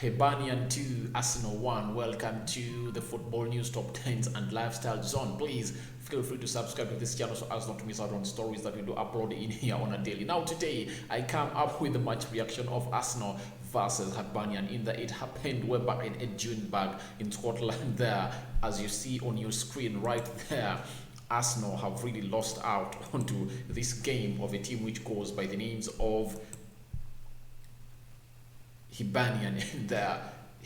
Hibernian 2, Arsenal 1. Welcome to the Football News Top 10s and Lifestyle Zone. Please feel free to subscribe to this channel so as not to miss out on stories that we do upload in here on a daily. Now today, I come up with the match reaction of Arsenal versus Hibernian in that it happened way back in Edinburgh in Scotland there. As you see on your screen right there, Arsenal have really lost out onto this game of a team which goes by the names of Hibernian.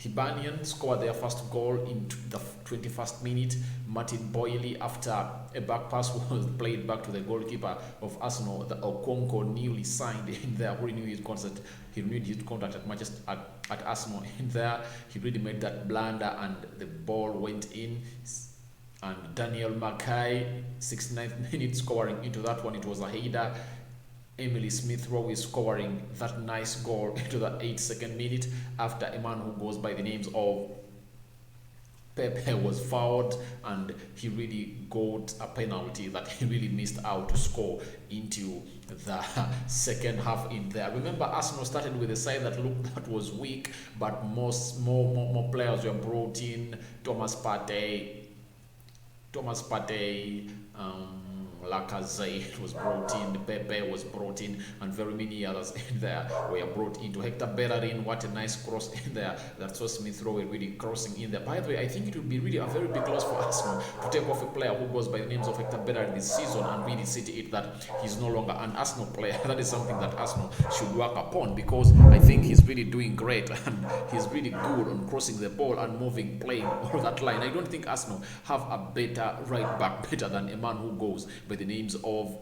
Hibernian scored their first goal in the 21st minute. Martin Boyle, after a back pass was played back to the goalkeeper of Arsenal, the Okonkwo newly signed in there, who renewed his contract. He renewed his contract at Manchester at Arsenal in there. He really made that blunder and the ball went in. And Daniel Mackay, 69th minute, scoring into that one. It was a header. Emily Smith-Rowe is scoring that nice goal into the 8th minute after a man who goes by the names of Pepe was fouled, and he really got a penalty that he really missed out to score into the second half in there. Remember, Arsenal started with a side that was weak, but more players were brought in. Thomas Partey, Lacazette was brought in, Pepe was brought in, and very many others in there were brought into. Hector Bellerin, what a nice cross in there. That saw Smith-Rowe really crossing in there. By the way, I think it would be really a very big loss for Arsenal to take off a player who goes by the names of Hector Bellerin this season and really see it that he's no longer an Arsenal player. That is something that Arsenal should work upon, because I think he's really doing great and he's really good on crossing the ball and moving, playing all that line. I don't think Arsenal have a better right back, better than a man who goes by the names of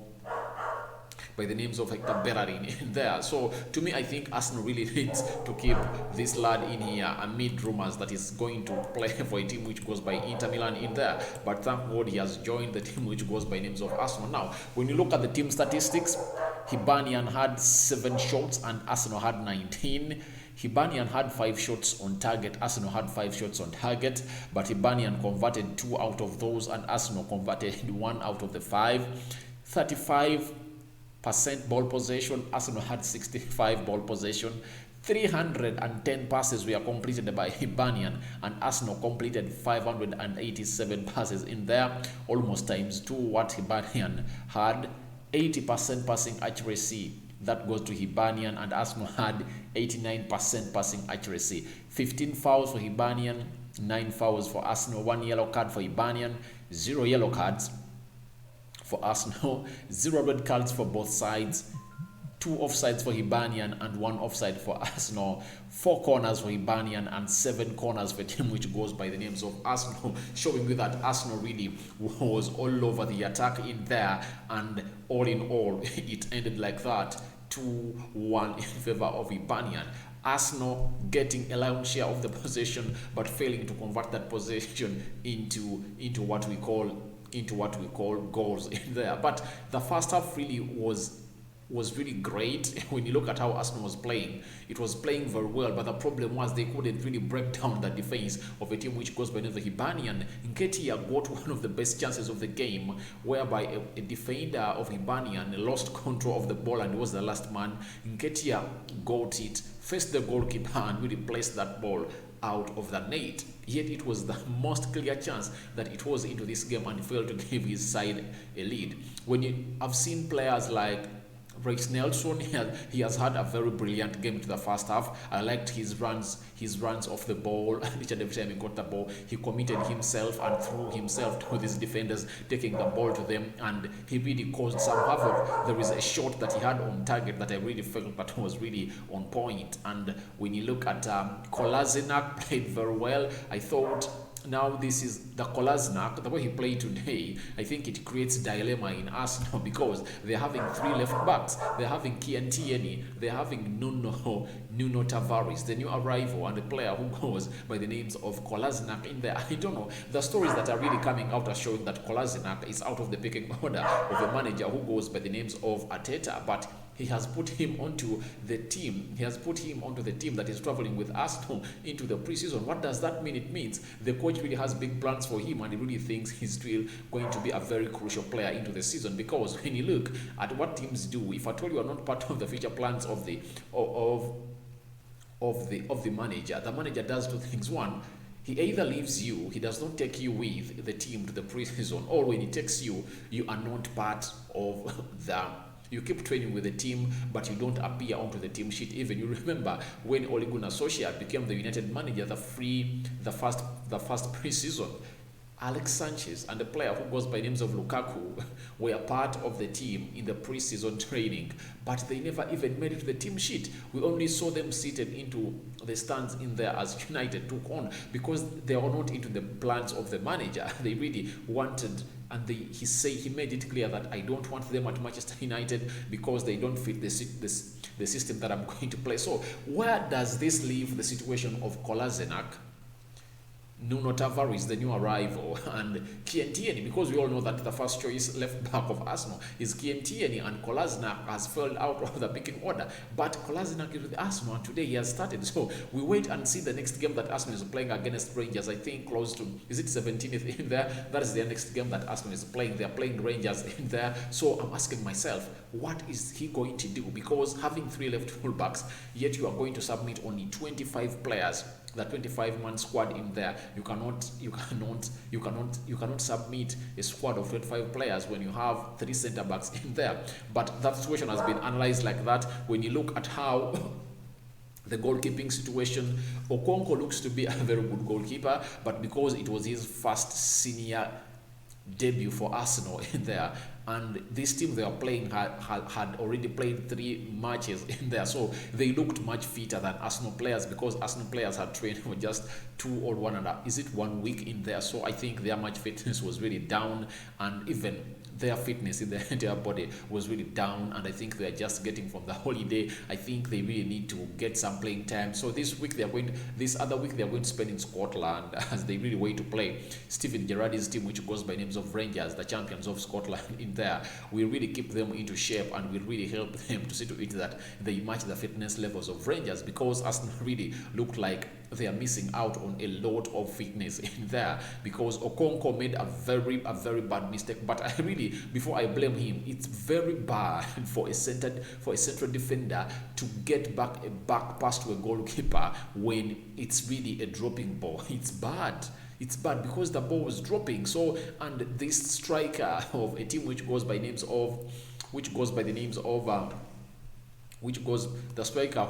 Hector Bellerin in there. So to me, I think Arsenal really needs to keep this lad in here amid rumors that he's going to play for a team which goes by Inter Milan in there. But thank God he has joined the team which goes by names of Arsenal. Now, when you look at the team statistics, Hibernian had 7 shots and Arsenal had 19. Hibernian had 5 shots on target, Arsenal had 5 shots on target, but Hibernian converted 2 out of those and Arsenal converted 1 out of the 5. 35% ball possession, Arsenal had 65 ball possession. 310 passes were completed by Hibernian and Arsenal completed 587 passes in there, almost times 2 what Hibernian had. 80% passing accuracy, that goes to Hibernian, and Arsenal had 89% passing accuracy. 15 fouls for Hibernian, 9 fouls for Arsenal, 1 yellow card for Hibernian, 0 yellow cards for Arsenal, 0 red cards for both sides, 2 offsides for Hibernian and 1 offside for Arsenal, 4 corners for Hibernian and 7 corners for a team which goes by the names of Arsenal, showing you that Arsenal really was all over the attack in there, and all in all, it ended like that, 2-1 in favor of Hibernian. Arsenal getting a lion's share of the possession, but failing to convert that possession into what we call goals in there. But the first half really was really great. When you look at how Arsenal was playing, it was playing very well, but the problem was they couldn't really break down the defense of a team which goes by the name of Hibernian. Nketiah got one of the best chances of the game, whereby a defender of Hibernian lost control of the ball and was the last man. Nketiah got it, faced the goalkeeper and really placed that ball out of the net. Yet it was the most clear chance that it was into this game and failed to give his side a lead. I've seen players like Rex Nelson, he has had a very brilliant game to the first half. I liked his runs off the ball. Each and every time he got the ball, he committed himself and threw himself to these defenders, taking the ball to them, and he really caused some havoc. There is a shot that he had on target that I really felt that was really on point. And when you look at Kolasinac, played very well. I thought, now this is the Kolasinac, the way he played today, I think it creates dilemma in Arsenal because they're having 3 left backs. They're having Kian Tierney, they're having Nuno Tavares, the new arrival, and the player who goes by the names of Kolasinac in there. I don't know, the stories that are really coming out are showing that Kolasinac is out of the pecking order of a manager who goes by the names of Arteta, but he has put him onto the team. He has put him onto the team that is traveling with Arsenal into the preseason. What does that mean? It means the coach really has big plans for him, and he really thinks he's still going to be a very crucial player into the season. Because when you look at what teams do, if at all you are not part of the future plans of of the manager. The manager does two things. One, he either leaves you, he does not take you with the team to the preseason, or when he takes you, you are not part of the. You keep training with the team, but you don't appear onto the team sheet. Even you remember when Ole Gunnar Solskjaer became the United manager, the first preseason, Alex Sanchez and the player who goes by names of Lukaku were part of the team in the preseason training, but they never even made it to the team sheet. We only saw them seated into the stands in there as United took on, because they were not into the plans of the manager. They really wanted, and he made it clear that I don't want them at Manchester United because they don't fit the system that I'm going to play. So where does this leave the situation of Kolasinac, Nuno Tavares, the new arrival, and Kieran Tierney, because we all know that the first choice left back of Arsenal is Kieran Tierney, and Kolasinac has fell out of the picking order. But Kolasinac is with Arsenal, and today he has started. So we wait and see the next game that Arsenal is playing against Rangers. I think close to, is it 17th in there? That is the next game that Arsenal is playing. They are playing Rangers in there. So I'm asking myself, what is he going to do? Because having 3 left fullbacks, yet you are going to submit only 25 players, the 25-man squad in there. You cannot submit a squad of 25 players when you have 3 centre backs in there. But that situation has been analysed like that. When you look at how the goalkeeping situation, Okonkwo looks to be a very good goalkeeper, but because it was his first senior debut for Arsenal in there, and this team they were playing had already played 3 matches in there, so they looked much fitter than Arsenal players, because Arsenal players had trained for just 2 or 1 week in there. So I think their match fitness was really down, and even their fitness in their entire body was really down, and I think they're just getting from the holiday. I think they really need to get some playing time. So this other week they're going to spend in Scotland as they really wait to play Steven Gerrard's team, which goes by names of Rangers, the champions of Scotland in there. We really keep them into shape, and we really help them to see to it that they match the fitness levels of Rangers, because Arsenal really looked like they are missing out on a lot of fitness in there, because Okonkwo made a very bad mistake. But I really, before I blame him, it's very bad for a central defender to get back a back pass to a goalkeeper when it's really a dropping ball. It's bad. It's bad because the ball was dropping. So, and this striker of a team which goes by the names of the striker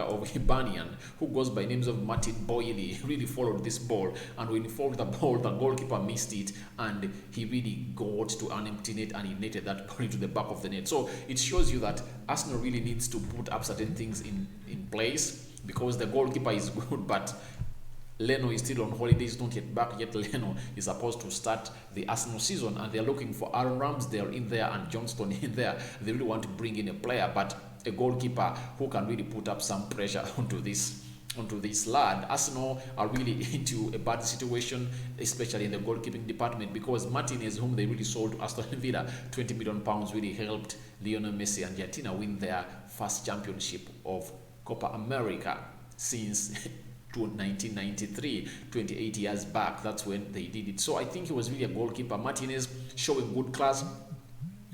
of Hibernian, who goes by names of Martin Boyle, really followed this ball, and when he followed the ball, the goalkeeper missed it, and he really got to an empty net, and he netted that ball into the back of the net. So it shows you that Arsenal really needs to put up certain things in place, because the goalkeeper is good, but Leno is still on holiday, he's not yet back yet. Leno is supposed to start the Arsenal season, and they're looking for Aaron Ramsdale in there and Johnston in there. They really want to bring in a player, but a goalkeeper who can really put up some pressure onto this lad. Arsenal are really into a bad situation, especially in the goalkeeping department, because Martinez, whom they really sold to Aston Villa, £20 million, really helped Lionel Messi and Argentina win their first championship of Copa America since 1993, 28 years back. That's when they did it. So I think he was really a goalkeeper. Martinez showing good class,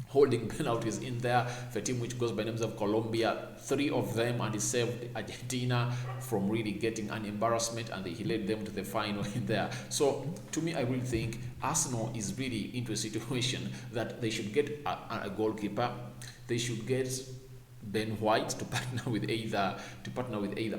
holding penalties in there for a team which goes by names of Colombia, 3 of them, and he saved Argentina from really getting an embarrassment, and he led them to the final in there. So to me, I really think Arsenal is really into a situation that they should get a goalkeeper. They should get Ben White to partner with either.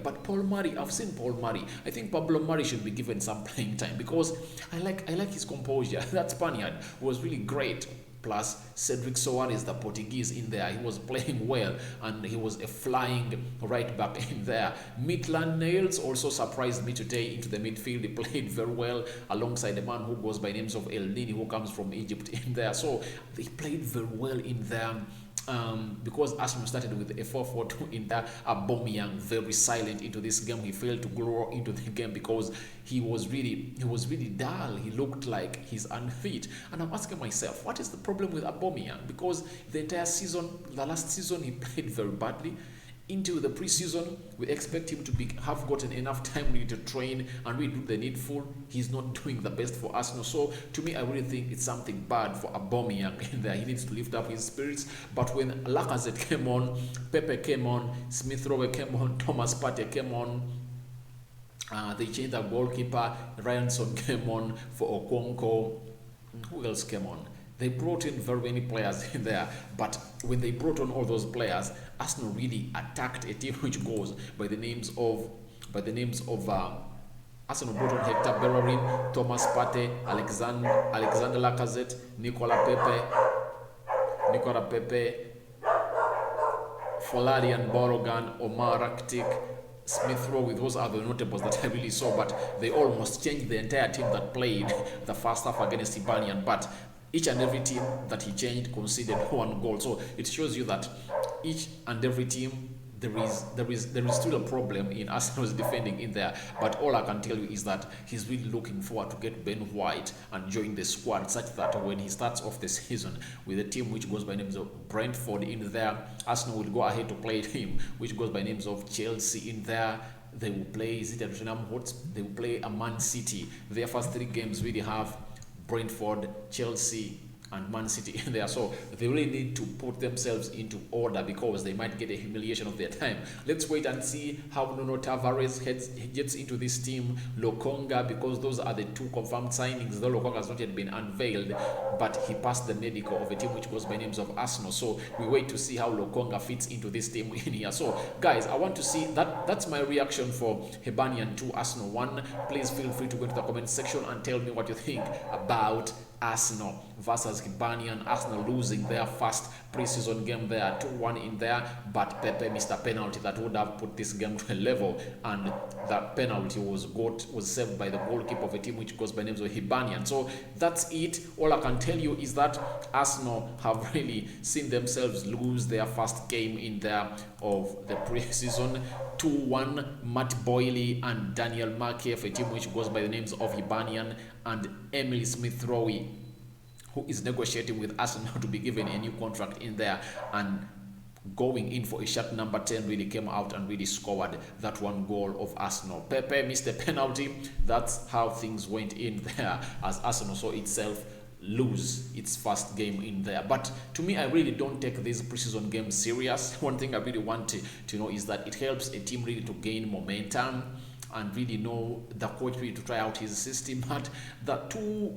But Paul Murray, I've seen Paul Murray. I think Pablo Murray should be given some playing time, because I like his composure. That Spaniard was really great. Plus Cedric Soares, the Portuguese, in there. He was playing well, and he was a flying right back in there. Maitland Niles also surprised me today into the midfield. He played very well alongside the man who goes by names of El Nini, who comes from Egypt in there. So they played very well in there. Because Arsenal started with a 4-4-2 in there. Aubameyang very silent into this game. He failed to grow into the game because he was really dull. He looked like he's unfit. And I'm asking myself, what is the problem with Aubameyang? Because the last season he played very badly. into the preseason. We expect him to have gotten enough time really to train and really do the needful. He's not doing the best for Arsenal. So to me, I really think it's something bad for Aubameyang in there. He needs to lift up his spirits. But when Lacazette came on, Pepe came on, Smith Rowe came on, Thomas Partey came on, they changed the goalkeeper, Ryanson came on for Okonkwo. Who else came on? They brought in very many players in there, but when they brought on all those players, Arsenal really attacked a team which goes by the names of Arsenal brought on Hector Bellerin, Thomas Partey, Alexander Lacazette, Nicolas Pepe, Folarian Balogun, Omar Rakitic, Smith Rowe. Those are the notables that I really saw, but they almost changed the entire team that played the first half against Hibernian. But each and every team that he changed conceded one goal. So it shows you that each and every team, there is still a problem in Arsenal's defending in there. But all I can tell you is that he's really looking forward to get Ben White and join the squad, such that when he starts off the season with a team which goes by names of Brentford in there, Arsenal will go ahead to play a team which goes by names of Chelsea in there. They will play, is it a Tottenham Hotspur? They will play a Man City. Their first three games really have Brentford, Chelsea, and Man City in there. So they really need to put themselves into order because they might get a humiliation of their time. Let's wait and see how Nuno Tavares gets into this team. Lokonga, because those are the two confirmed signings, though Lokonga has not yet been unveiled, but he passed the medical of a team which goes by names of Arsenal. So we wait to see how Lokonga fits into this team in here. So guys, I want to see that. That's my reaction for Hibernian 2 Arsenal 1. Please feel free to go into the comment section and tell me what you think about Arsenal versus Hibernian. Arsenal losing their first preseason game there, 2-1 in there, but Pepe missed a penalty that would have put this game to a level, and that penalty was saved by the goalkeeper of a team which goes by names of Hibernian. So that's it. All I can tell you is that Arsenal have really seen themselves lose their first game in there of the preseason, 2-1. Matt Boyle and Daniel Markey of a team which goes by the names of Hibernian, and Emily Smith Rowe, who is negotiating with Arsenal to be given a new contract in there, and going in for a shirt number 10, really came out and really scored that one goal of Arsenal. Pepe missed a penalty. That's how things went in there, as Arsenal saw itself lose its first game in there. But to me, I really don't take these preseason games serious. One thing I really want to know is that it helps a team really to gain momentum and really know the coach really to try out his system. But the two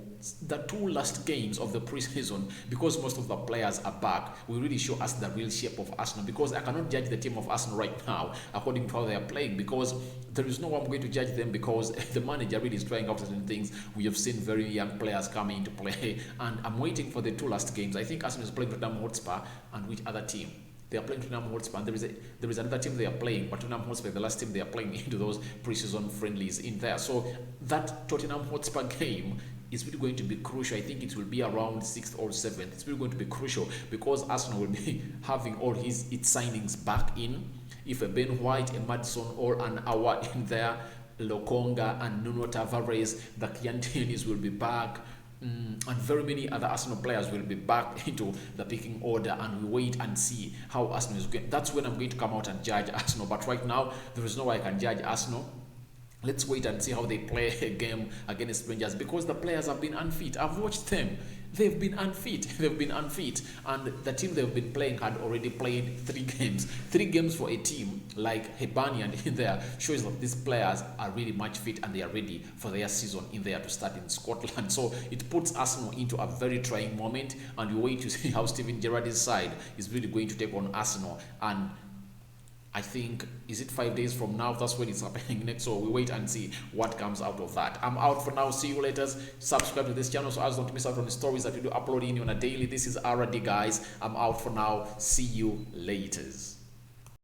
last games of the preseason, because most of the players are back, will really show us the real shape of Arsenal, because I cannot judge the team of Arsenal right now according to how they are playing, because there is no one going to judge them, because the manager really is trying out certain things. We have seen very young players coming into play, and I'm waiting for the two last games. I think Arsenal is playing Tottenham Hotspur, and which other team? They are playing Tottenham Hotspur, and there is another team they are playing, but Tottenham Hotspur is the last team they are playing into those preseason friendlies in there. So that Tottenham Hotspur game is really going to be crucial. I think it will be around 6th or 7th. It's really going to be crucial, because Arsenal will be having all its signings back in. If a Ben White, a Madison, or an Awa in there, Lokonga and Nuno Tavares, the Chiantinis will be back. And very many other Arsenal players will be back into the picking order, and we wait and see how Arsenal is going. That's when I'm going to come out and judge Arsenal. But right now, there is no way I can judge Arsenal. Let's wait and see how they play a game against Rangers, because the players have been unfit. I've watched them. They've been unfit. And the team they've been playing had already played 3 games. 3 games for a team like Hibernian in there shows that these players are really much fit, and they are ready for their season in there to start in Scotland. So it puts Arsenal into a very trying moment, and we wait to see how Steven Gerrard's side is really going to take on Arsenal. And I think, is it 5 days from now? That's when it's happening next. So we wait and see what comes out of that. I'm out for now. See you later. Subscribe to this channel so as not to miss out on the stories that we do uploading on a daily. This is RD, guys. I'm out for now. See you later.